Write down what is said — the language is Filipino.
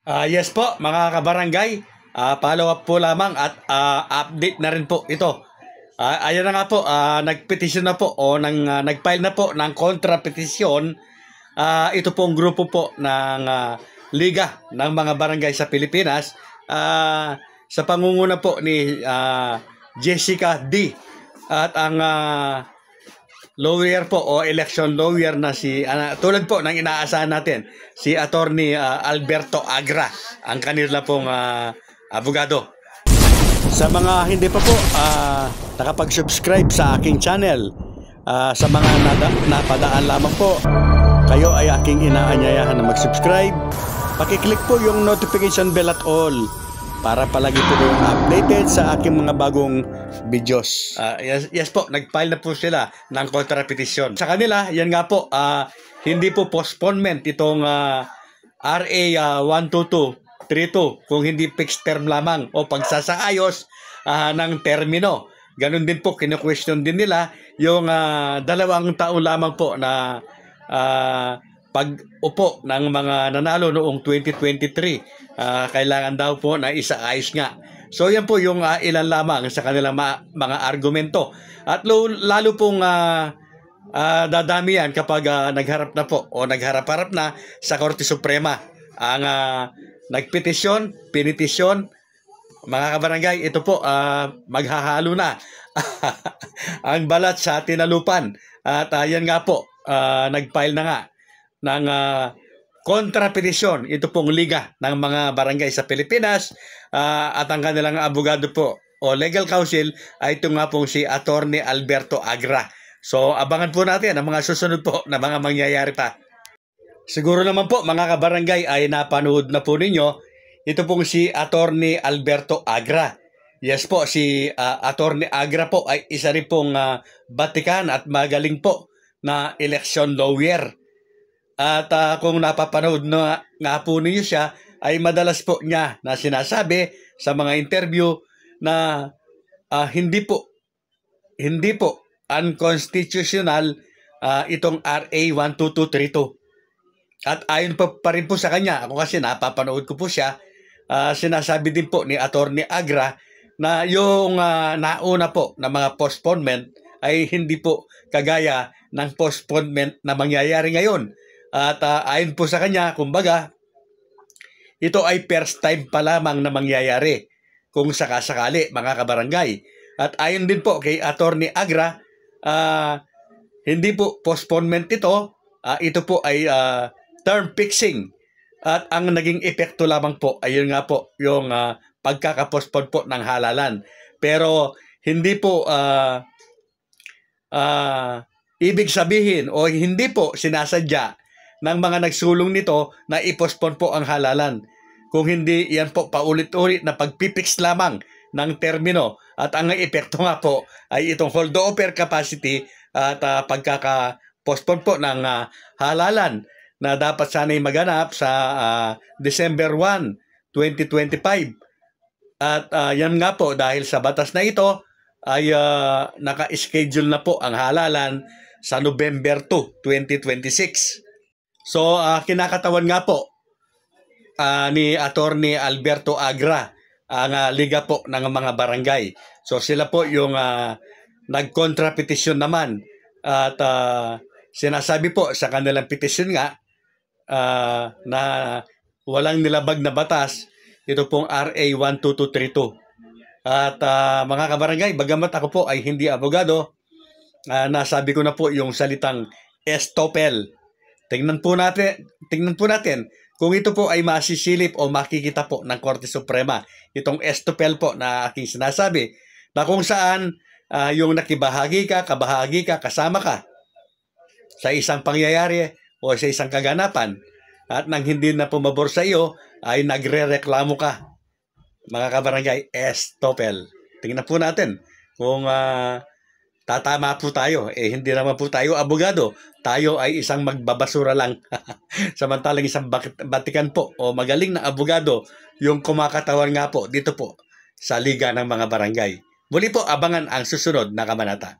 Yes po, mga kabarangay. Follow up po lamang at update na rin po ito. Ayan na nga po, nagpetisyon na po o nagfile na po ng kontrapetisyon. Ito pong grupo po ng Liga ng mga Barangay sa Pilipinas sa pangunguna po ni Jessica D. At ang lawyer po o election lawyer na si tulad po ng inaasahan natin, si Attorney Alberto Agra, ang kanila pong abogado. Sa mga hindi pa po nakapag-subscribe sa aking channel, sa mga napadaan lamang po, kayo ay aking inaanyayahan na mag-subscribe. Pakiclick po yung notification bell at all para palagi po kayong updated sa aking mga bagong videos. Yes po, nag-file na po sila ng kontrapetisyon. Sa kanila, yan nga po, hindi po postponement itong RA 12232 kung hindi fixed term lamang o pagsasaayos ng termino. Ganun din po, kinu-question din nila yung 2 taon lamang po na pag-upo ng mga nanalo noong 2023. Kailangan daw po na isaayos nga. So yan po yung ilan lamang sa kanilang mga argumento. At lalo pong dadami yan kapag nagharap na po o nagharap-harap na sa Korte Suprema. Ang nagpetisyon, pinitisyon, mga kabarangay, ito po maghahalo na ang balat sa tinalupan. At yan nga po, nag-file na nga ng kontrapetisyon ito pong Liga ng mga Barangay sa Pilipinas, at ang kanilang abogado po o legal counsel ay ito nga pong si Attorney Alberto Agra. So abangan po natin ang mga susunod po na mga mangyayari pa. Siguro naman po mga kabarangay ay napanood na po ninyo ito pong si Attorney Alberto Agra. Yes po, si Attorney Agra po ay isa rin pong batikan at magaling po na election lawyer. At kung napapanood na nga po ninyo siya, ay madalas po niya na sinasabi sa mga interview na hindi po unconstitutional itong RA 12232. At ayon pa rin po sa kanya, ako kasi napapanood ko po siya, sinasabi din po ni Attorney Agra na yung nauna po na mga postponement ay hindi po kagaya ng postponement na mangyayari ngayon. At ayon po sa kanya, kumbaga, ito ay first time pa lamang na mangyayari kung sakasakali, mga kabarangay. At ayon din po kay Attorney Agra, hindi po postponement ito, ito po ay term fixing. At ang naging epekto lamang po, ayun nga po, yung pagkakapostpone po ng halalan. Pero hindi po ibig sabihin o hindi po sinasadya ng mga nagsulong nito na i-postpone po ang halalan. Kung hindi, yan po paulit-ulit na pagpipix lamang ng termino. At ang epekto nga po ay itong holdover capacity at pagkaka-postpone po ng halalan na dapat sana'y maganap sa December 1, 2025. At yan nga po, dahil sa batas na ito ay naka-schedule na po ang halalan sa November 2, 2026. So, kinakatawan nga po ni Attorney Alberto Agra ang Liga po ng mga Barangay. So, sila po yung nag-kontrapetisyon naman. At sinasabi po sa kanilang petisyon nga na walang nilabag na batas ito pong RA 12232. At mga kabarangay, bagamat ako po ay hindi abogado, nasabi ko na po yung salitang estoppel. Tingnan po natin kung ito po ay masisilip o makikita po ng Korte Suprema. Itong estoppel po na aking sinasabi, na kung saan yung nakibahagi ka, kabahagi ka, kasama ka sa isang pangyayari o sa isang kaganapan, at nang hindi na pumabor sa iyo ay nagre-reklamo ka. Mga kabarangay, estoppel. Tingnan po natin kung tatama po tayo. Hindi naman po tayo abogado. Tayo ay isang magbabasura lang. Samantalang isang batikan po o magaling na abogado yung kumakatawan nga po dito po sa Liga ng mga Barangay. Muli po, abangan ang susunod na kabanata.